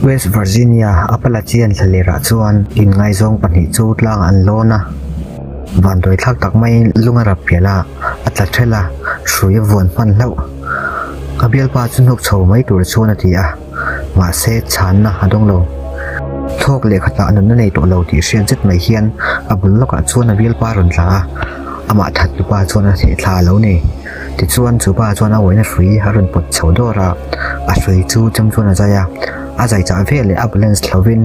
West Virginia Appalachian thalera chuan in ngai zong pahnih chu tlang an lona van doi thak tak mai lunga rap piala atla thela hruia vuan hman hlo abial pa chu nok chho mai tur chuan atia ma se chan na adong lo thok le khata an nei to lo ti hrian chet mai hian abul loka chuan abial pa ron tla ama that tu pa chuan a the thla lo ni ti chuan chu pa chuan a woina hrui harun pot chho dora a hrui chu cham chuan a jaya a jai cha vele ambulance thlovin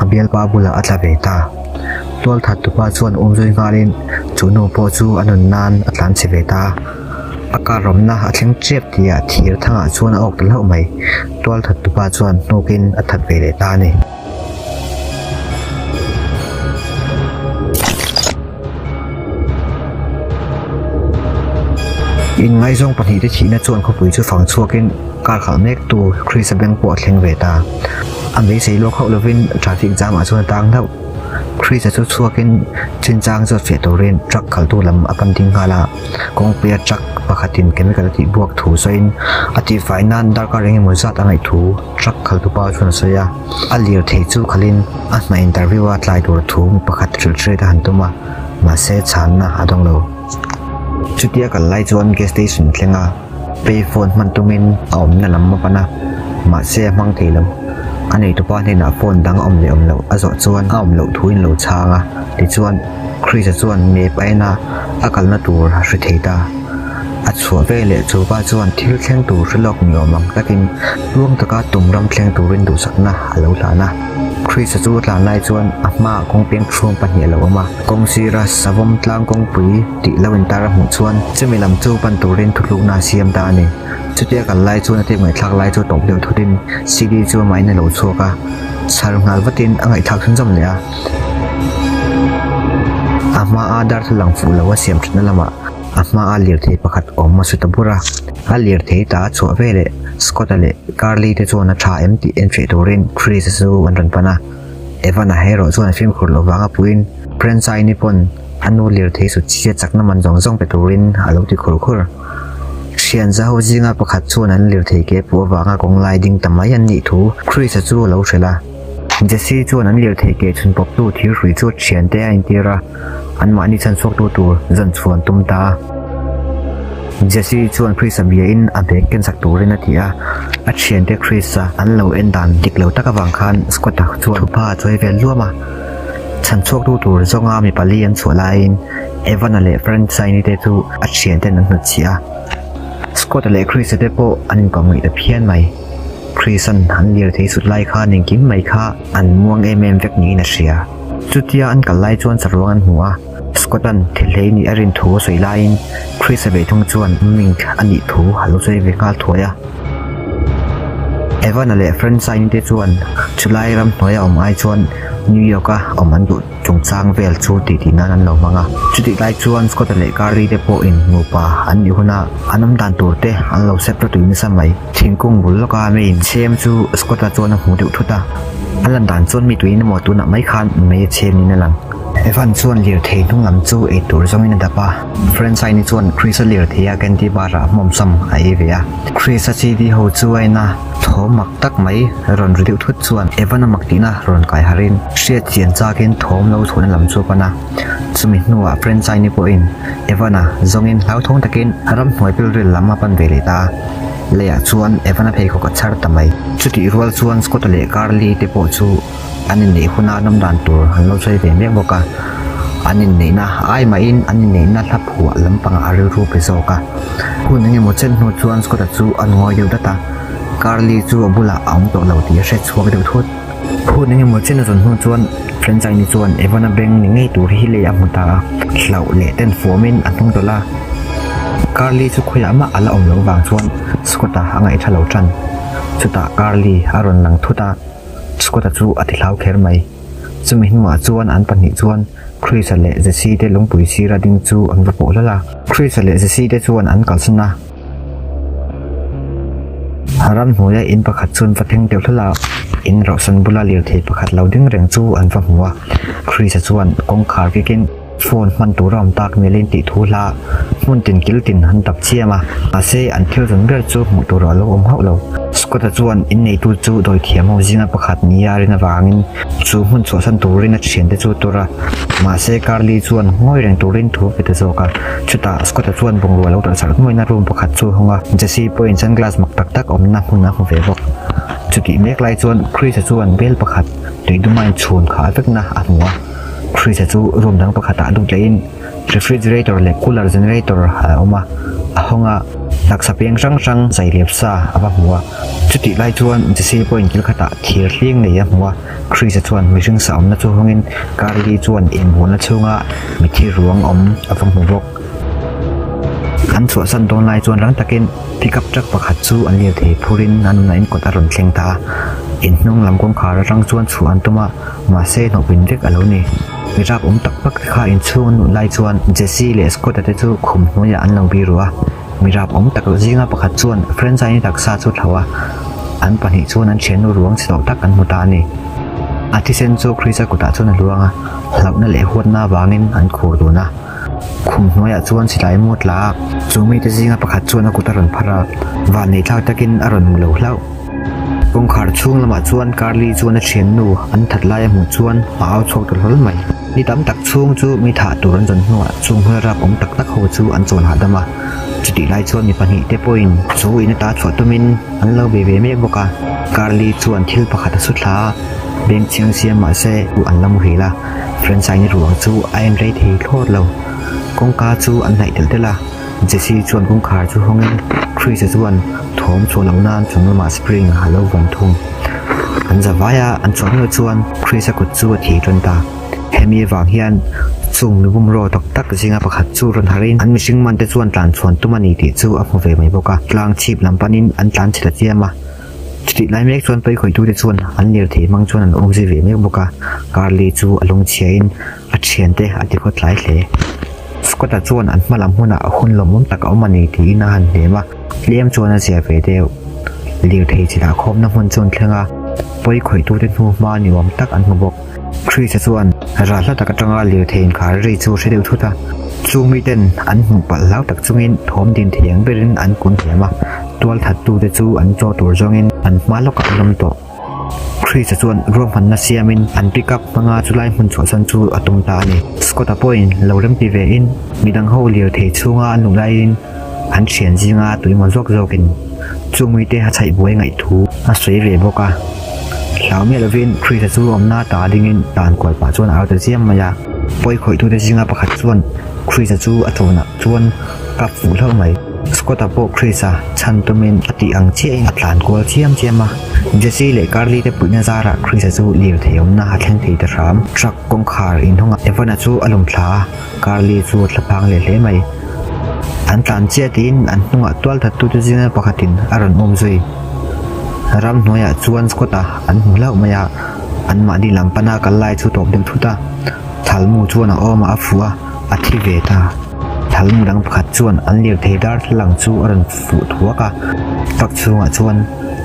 abial pa bula atla ve ta tol that tu pa chuan umzoi ngalin chu no po chu anun nan atlan che ve ta akarom na athling chep tia thir thanga chuan a ok tal ho mai tol that tu pa chuan nokin athat ve le ta ni in ngai zong pahnih te thina chuan khopui chu fang chuakin kar khal mek tu Chris Beng po thleng ve ta amei sei lo khau lovin traffic jam a chuan tang thau Chris chu chuakin chinchang zo fe torin truck khal tu lam apan ding hala kong pia truck pakhatin chemical ti buak thu soin ati fainan dar ka reng mo zat angai thu truck khal tu pa chuan soya alir thei chu khalin a ma interview a tlai tur thu pakhat thil tre ta hantuma ma se chan na adong lo chutia kal lai chuan gas station thlenga payphone man tumin aom na lam pana ma se mang theilam anei to pa ne na phone dang om le om lo azo chuan aom lo thuin lo changa ti chuan Chris chuan me paina akal na tur hri theita a chhuwa vele chu pa chuan thil thleng tur rilok ni omang takin ruang taka tumram thleng turin du sakna alo hlana Chris chu tlan lai chuan ama kong peng thrum pahnih lo ama kong sira savom tlang kong pui ti lawin tar mu chuan chemilam chu pan turin thulu na siam ta ni chutia kal lai chuan te mai thak lai chu tok deu thutin cd chu mai na lo chuaka sarngal vatin angai thak sun jom le a ama adar thulang fu lawa siam thna lama ama a lir thei pakhat om ma su tabura a lir thei ta chu vele Scotale Carly te chuan a tha MT entry turin Chris chu an ran pana Evana hero chuan film khur lo wanga puin Prensai ni pon anu lir thei su chi chakna man jong jong pe turin alo ti khur khur thian za ho jinga pakhat chuan an lir thei ke pu wanga kong lai ding tamai an ni thu Chris chu lo hrela Jesse chuan an lir thei ke chun pop tu thir hrui chu thian te a in tira an ma ni chan sok tu tur zan chuan tum ta Jesse chuan Chris abia in a bek ken sak turin atia a thian te Chris a an lo en dan dik lo taka wang khan Scott a chuan thupa choi vel luama chan chok tu tur zonga mi pali an chuala in Evan ale friend sign te chu a thian te nan hnut chia Scott ale Chris te po an kom ngai da phian mai Chris an han lir thei sut lai kha ning kim mai kha an muang vek ni na ria chutia an kal lai chuan sarwang an hnuwa Scotland thilei ni arin thu soi lain Chris ve thung chuan ming ani thu halo sei ve kal thoya Evan ale friend sign te chuan chulai ram hnoya om ai chuan New York a om an du chungchang vel chu ti ti nan an lo manga chuti lai chuan Scott ale Carly te po in ngupa an ni huna anam dan tur te an lo sep tu ni samai thingkung bul loka me in chem chu Scott a chuan hu deuh thuta alan dan chuan mi tuin mo tu na mai khan me chem ni na lang Evan chuan lir thei nung lam chu e tur zongin dapa friend sign ni chuan Chris lir theia kan ti bara mom sam ai ve a Chris a chi di ho chu aina thomak tak mai ron riu thut chuan Evan mak ti na ron kai harin hria chian cha ken thom lo thuna lam chu pana chumi nuwa friend sign ni po in Evana zongin lau thong takin ram hnuai pil ril lama pan ve le ta leya chuan Evana phei ko ka char tamai chuti rual chuan Scott le Carly te po chu anin nei huna nam dan tur han lo chei ve mek boka anin nei na ai ma in anin nei na thap huwa lampang ari ru pe zoka hun nge mo chen no chuan Scott chu an ngoi deu data Carly chu bula aung to lo ti hre chuak deu thut hun nge mo chen zon hu chuan friend chai ni chuan Evana Beng ni ngei tur hi le amuta hlau le ten fomin anung dola Carly chu khoya ma ala om lo wang chuan Scott a angai thalo tran chuta Carly aron lang thuta Scott chu ati hlau kher mai chumi hnuwa chuan an pani chuan Chris le Jesse te longpui sira ding chu an va po lala Chris le Jesse te chuan an kalsana haram hnuya in pakhat chun vatheng deuh thala in rosan bula lir thei pakhat lo ding reng chu an va hmuwa Chris chuan kong khar kikin โฟนมันตัวรอมตากเมลินติทูลามุนตินกิลตินหันตับเชียมาอาเซอันเที่ยวจนเบียดจูหมุตัวรอลงเฮาเราสกอตจวนอินในตัวจูโดยเทียมเอาจิงาประคัดนิยารินาวางินจูหุ่นสวสันตัวรินเชียนเตจูตัวระมาเซการลีจวนง่อยแรงตัวรินทูเปตโซกาชุดตาสกอตจวนบงรัวเราตัดสารง่อยน่ารวมประคัดจูฮงาจะซีโปอินซันกลาสมักตักอมน้ำหุ่นน้ำหุ่นเฟบอกจุดที่เมกไลจวนครีจะจวนเบลประคัดโดยดูมันชวนขาเฟกนะอันหัวครีจะจูรวมทั้งประคัดดูเลนrefrigerator และ cooler generator หาออกมาห้องหลักสเปียงช่างใส่เรียบซาอาบหัวจุดที่ไล่ชวนจะซีโปอินกิลขตะเทียร์เลี้ยงเลยหัวครีจะชวนไม่ซึ่งสาวนัชห้องอินการลีชวนเอ็นหัวนัชงะไม่ที่รวงอาบหัวบกอันสวสันโดนไล่ชวนรังตะกินที่กับจักประคัดจูอันเลียเทพูรินอันนั้นกดอารมณ์เชียงตาอินนุ่งลำกงขารังชวนสวนตัวมาเซ่หนกบินเรียกอะไรนี่มีรับตักปักข้าอินชวนไล่ชวนเจสซี่เลสก็แต่จูคุมหัวยอันเราบีรัวมีรับตักจิงาประคัดชวนเฟรนใจนี่ตักซาชุดหัวอันปนิชวนนั้นเชียนหลวงสิตตักอันมุตานี่อาทิเซนโจคริสกุตาชวนหลวงหลับนั่นแหละหัวหน้าวางินอันโคดูนะคุมหัวยชวนสิไลมุดลาจูมีแต่จิงาประคัดชวนกุตารันพระวันนี้เท่าตะกินอรุณมุลเล่ากงขาดช่วงละมาชวนการลีชวนเชียนนูอันถัดไล่หมู่ชวนมาเอาโชคตัวล้นใหม่นี่ตั้มตักช่วงจูมีถาตัวรันจนหัวช่วงเพื่อรับตักหัวจูอันโจนหาดมาจุดที่ไล่ชวนมีปัญหาเตปอินจูอินตาชวดตุมินอันเล่าเบเบเมกบกาการลีชวนทิลประคัดสุดลาเบงเชียงเสียมาเซอุอันละมุฮีละเฟรนไซน์ในหลวงจูไอเอ็มไรทีโคตรเรากงกาจูอันไหนเดินละเจซี่ชวนกงขาจูห้องนี้คริสชวนถมชวนหลังนานจนมาสปริงฮัลโหลวงทุ่งอันจะวายอันชวนชวนคริสกุดจูถีจนตาเฮมีวางเฮียนจุงนุบุมโรตกตักจิงาประคัดจูรนฮารินอันมิชิงมันจะชวนตานชวนตุมันอีติจูอัพเวไม่บอกกลางชีพลำปานินอันตานเฉลเจียมาจิตไล่เมฆชวนไปข่อยดูได้ชวนอันเลียเทมังชวนอันองค์จีเวไม่บอกการลีจูอลงเชียนอัดเชียนเตะอัดที่กดไล่เลยสกอตจวนอันมาลำหัวหน้าคนลมตักเอามันอีทีนานเดี๋ยวมาเลี้ยมชวนเสียเฟเดียวเลียวเทจิตาคมน้ำมันชวนเครื่องไปข่อยดูได้หัวมาหนิวมตักอันหัวบกครีจะชวนราชตะกจังอาเลียวเทนขารีจูเสด็จทุตาจูมีเด่นอันหุบแล้วตักจุงินถมดินเถียงไปรินอันกุนเถียมาตัวถัดตูเดจูอันโจตัวจงินอันมาลกับลำโตครีจะชวนรวมพันนาเซียมินอันปิกับมังอาจุไลมันสวสันจูอตุงตานีสกอตาโปอินเราเริ่มปีเวอินมีดังเฮาเลียวเทชูงาหนุไลอินอันเฉียนจิงาตุยมันจกโจกินจูมีเตหัดใช้บวยไงทูอาศัยเรียบกาสาวเมียลวินครีจะจูอมหน้าตาดิ่งตานกวดป่าชวนเอาแต่เสียมมายาปอยข่อยทูได้จิงาประคัดชวนครีจะจูอโจนะชวนกับฝูเท่าไหมสกอตาโปครีซาชันตุเมนอติอังเชียงอัตลานกวดเชียมมาเจสซี่เล่การลีได้ปุ่นยาซาระครีจะจูเลียวเทียมหน้าแข่งทีตะรามทรักกงขาอินทงเอฟนาจูอารมณ์ลาการลีจูดละพังเล่ไหมอันตานเจียตินอันนุ่งตัวทัดตุจิงาประคัดินอารมณ์อมซุยรำหน่วยชวนสกอตาอันหูเล่ามายาอันมาดีลำปนากันไล่ชุดตบเด็กทุตาทัลมูชวนอมาอัฟัวอธิเวตาทัลมูดังประคัดชวนอันเลียวเทดาร์หลังจูอรันฝูทัวกะตักชวน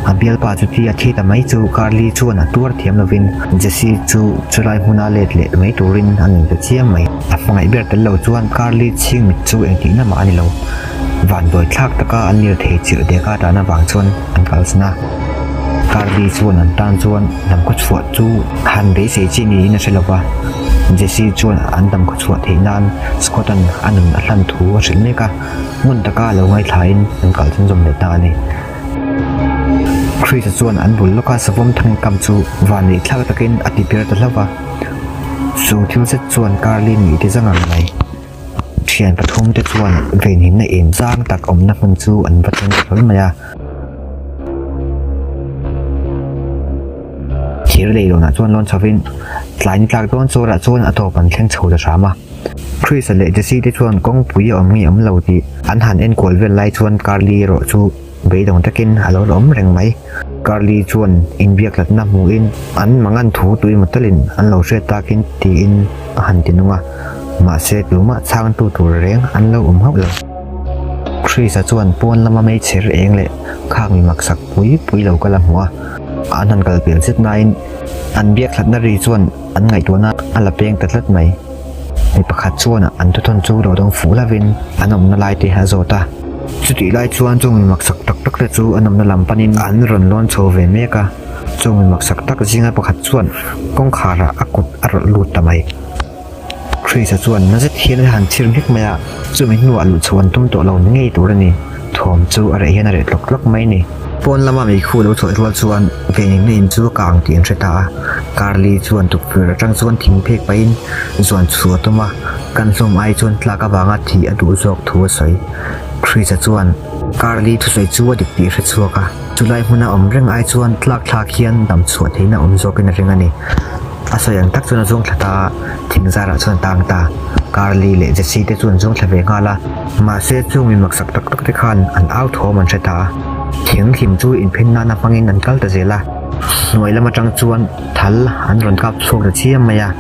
อันเบียลปาจุที่อาทิตย์ไม่จูการลีชวนตัวเทียมลวินเจสีจูจุไลหุนาเล็ดเล็ดไม่ตูรินอันจะเชี่ยไหมอัฟไงเบียร์ตลอดชวนการลีชิงมิจูเองที่น่ามาอันนี้เราวันโดยทักตะกาอันเลียวเทจิเดกาดานาบางชวนอันกัลสนาการลีชวนอันตานชวนนำกุศลจูฮันเบสจีนีนั่นใช่หรือเปล่าเจสซี่ชวนอันดำกุศลที่นั่นสกอตันอันหนึ่งอัลลันทูว่าฉันไม่กะมุนตะกาเราไม่ทายนั่นกัลฉันจมในตานี่ครีจะชวนอันบุญลูกค้าสวมทั้งกำจูวันนี้ทักตะกินอธิเบียร์ตละว่าสู่ที่จะชวนการลีนีที่จะงานไหนเทียนปฐมจะชวนเวนินในเอ็นสร้างตักอมนักมันจูอันประจันทร์มายาที่เรื่องน่ะชวนล้นชาวินหลายนิตากต้นโซระชวนอโตปันแข่งโชว์จะช้ามาคริสเลจะซีได้ชวนกงปุ๋ยอมมีอมเหล่าดีอันหันเอ็นกวลเวลไลชวนการลีโรจูเบยดงตะกินฮัลโหลล้มแรงไหมการลีชวนอินเบียกหลัดน้ำมูอินอันมังอันถูตุยมัตลินอันเราเสียตากินตีอินหันตินุงะมาเสดหรือมาช่างตัวตัวเร่งอันเราหักเลยคริสชวนปวนละมาไม่เชื่อเองเลยข้างมีมักสักปุ๋ยเราก็ละหัวอันนั้นก็เปลี่ยนเส้นในอันเบียกหลัดนารีชวนอันไงตัวนั้นอันละเพียงแต่ลัดไหม มีประคัดส่วนอันทุทนจูเราต้องฝูละวินอันนำนลายตีฮาโซตาจุดที่ไล่ชวนจงมีมักสักตักเลยจูอันนำนลำปันินอันรอนล้อนโชเวเมกาจงมีมักสักตักจิงให้ประคัดส่วนกงขาระอักุดอรลูดทำไมครีสส่วนนั่นจะเทียนหันชิมเล็กมาจูไม่หนวดหลุดชวนตุ้มตัวเราง่ายตัวนี้ถมจูอะไรเห็นอะไรหลอกไม่นี่ปนละมามีคู่เราถอยรัวชวนเวนินจูกลางเตียนเสตาการลีชวนตุกเฟือจังชวนทิ้งเพกไปอินชวนชัวตัวมากันสมไอชวนลากบางอาทิอดูจอกทัวใสครีสชวนการลีทุใส่ชัวดิบดีเสชัวกะจุไลมุนาอมเรื่องไอชวนลากทาเขียนดำสวดให้นาอมจอกันเรื่องนี้อาศัยยังตักชวนจงทตาทิ้งจาระชวนต่างตาการลีเละจะซีเตชวนจงทะเวงาละมาเสียจงมีมักสักตักที่ขันอันเอาทอมันเสตาเถียงขิมจูอินพินนานาฟังอินอันกัลตะเจล่าหน่วยละมาจังจวนทัลอันรอนกับโชคจะเชี่ยมไหมอะ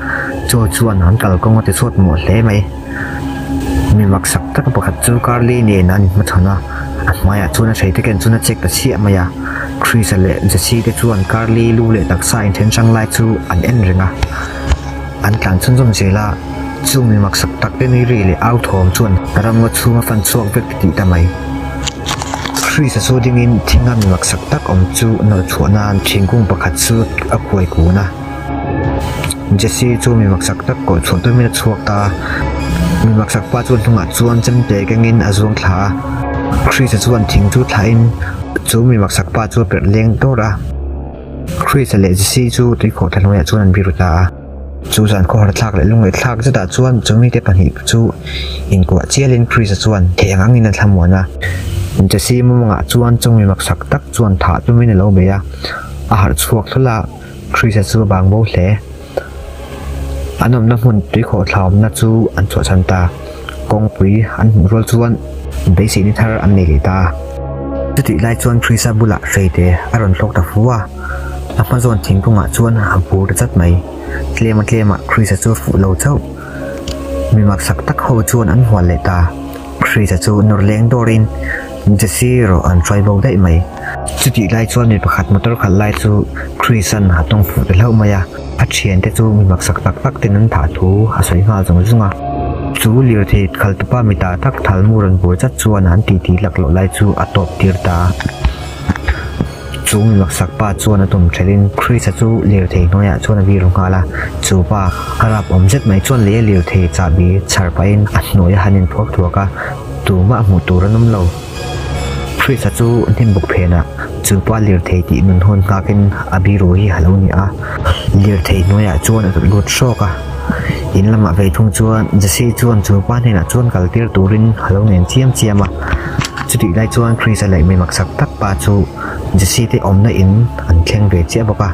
โจจวนอันกัลก็งดจะสวดหมดเลยไหมมีมักสักตักประคัดจูการลีเนี่ยนั่นมาถนะมายาจวนใช้ที่เกินจวนเช็คจะเชี่ยมไหมอะคริสเล่จะชี้ที่จวนการลีลูเล่ตักไซน์เทนจังไลจูอันเอ็นเริงอะอันการชนจงเจล่าจูมีมักสักตักเป็นรีเลยเอาทอมจวนรำงดชูมาฟันสวกเวกติทำไมคริสสูดิ่งทิ้งงานมีมักสักตักอมจูนอชัวนานทิ้งกุ้งประคัดสูดอควยกูนะเจสซี่จูมีมักสักตักกดชวนตัวมีนัดชวกตามีมักสักป้าจวนทุ่งอัดจวนจำเตะกันเงินอาจวงขาคริสจวนทิ้งจูไทน์จูมีมักสักป้าจวนเปิดเลี้ยงโตระคริสเลเจสซี่จูที่ขอทันวันจวนบิรุตาจูสันขอหัดทักเลยลุงเลยทักจะตัดจวนจูมีเตปันหิจูอินกว่าเจียลินคริสจวนเทียงอังอินนันทำหัวนะจะซีมุมงะจวนจงมีมักสักตักจวนถาดไม่ในโลกเบียอาหารชวกทุละคริสจูบางโบเล่อันนั้นน้ำมันที่ขอทำนัดจูอันสวดชันตากงปุยอันรัวจวนได้สีนิทานอันเนกิตาจุดที่ไล่จวนคริสบุละเรเดอารอนโลกตะฟัวอัปมาจวนทิ้งกุงะจวนหามปูระจัดไหมเคลียมาคริสจูฟูโลเจ้ามีมักสักตักโฮจวนอันหัวเลตาคริสจูนอร์เลงโดรินจะซีโร่อันทริบได้ไหมจุดที่ไล่จวนมีประคัดมอเตอร์ขัดไล่จูคริสันหาตรงฝูได้เล่ามายาพัดเชียนแต่จูมีมักสักตักเต็นนั้นถาทูอาศัยงาจงจุงะจูเลียร์เทศขัลตุปามิตาทักทัลมูรันบัวจัดจวนอันตีหลักหล่อไล่จูอัตบตีร์ตาจูมีมักสักป้าจวนตุ่มเทลินคริสจูเลียร์เทน้อยจวนวีรุงาลาจูป้าอารับอมเจ็ดไม่จวนเลียร์เทจาบีชาร์ปอินอันหน่วยฮันินพวกตัวกะตูมาหมู่ตัวระนุ่มโลคริสจูนิมบุกเพนะจูป้าเลียร์เทตินุนฮอนกากินอบิโรฮีฮัลโลนีอาเลียร์เทน้อยจวนอันลุดโชกะอินละมาเวทุงจวนจะซีจวนจูป้าเนี่ยจวนกัลตีร์ตูรินฮัลโลเนียนเจียมจุดที่ได้จวนคริสเลยมีมักสักตักป้าจูจะซีที่อมได้อินอันเข่งเวเจียบอกว่า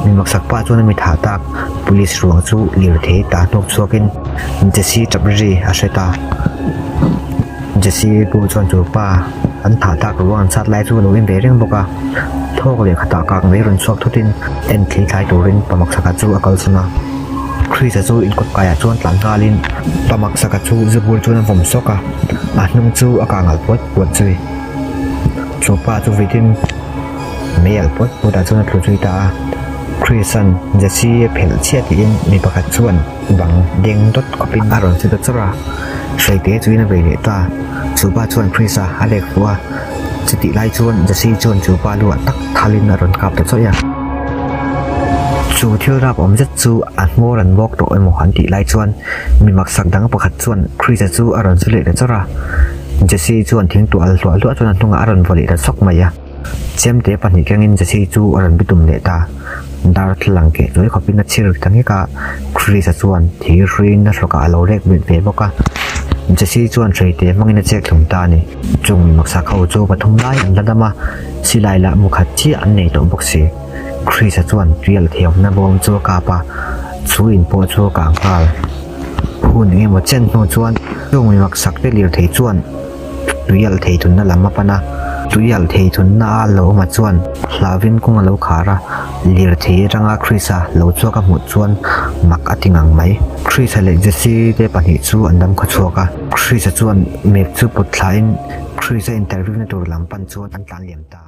มีมักสักป้าจวนมีถาตักปุลิสรวงจูเลียร์เทตาโนกชัวกินจะซีจับรีอาเชตาจะซีปูจวนจูป้าอันถาตักรวงสัตว์ไล่จูโลวินเบริงบอกว่าโทกเลยขตากางเวรุนชอบทุดินเอ็นคลีไทตูรินปมักสักจูอากาลสนาคริสจูอินกดกายจวนหลังกาลินปมักสักจูจะบูจวนผมสกะอานุ่งจูอากางอัลปวดปวดจุยจูป้าจูวิดินไม่อัลปวดปวดจวนทลุจุยตาคริสันจะซีเพลเชียตินมีประคัดจวนบังเด้งดดกับปินอารอนสิตจราใช้เตจุยนเวเนตาจูป้าจวนคริสาอเล็กฟัวสติไล่จวนจะซีจวนจูป้าล้วนตักทาลินอารอนกับแต่โซยาจูเที่ยวรับอมจัดจูอันโมรันบอกตัวไอหมหันติไล่จวนมีมักสักดังประคัดจวนคริสจูอารอนสุเลตจราจะซีจวนทิ้งตัวอัลตัวจวนตุงอารอนวอลิตซอกมายาเจมเตปันหิกังินจะซีจูอารอนบิตุมเลตาดาร์ทลังเกจด้วยขบินนัดเชื่อทั้งนี้ก็คริสจวนที่รีนนัดสกัดโลเล็กบินเฟ่บอกว่าจะซีจวนใช้เตมังอินเจ็กถุงตานี่จงมีมักสักเขาจูปฐุมไล่อันละดมาสิไลละมุขัดที่อันในตัวบุกเสคริสจวนเรียลเทียมนับวงจูกาปะชูอินโปจูกางกาลพูดงี้หมดเช่นโนจวนจงมีมักสักได้เรียลเทียจวนเรียลเทียทุนนั่นละมาปนะตุยลเททุนน่าโลมาจวนลาวินคงโลขาระเลียร์เทรังอาคริสาโลจัวกับหมดจวนมักอติงังไหมคริสเลจซีเดปันหิจูอันดำขชัวกะคริสจวนเมฟจูปุตไลน์คริสอินเตอร์วิวในตัวลำปันจวนอันตันเหลี่ยมตา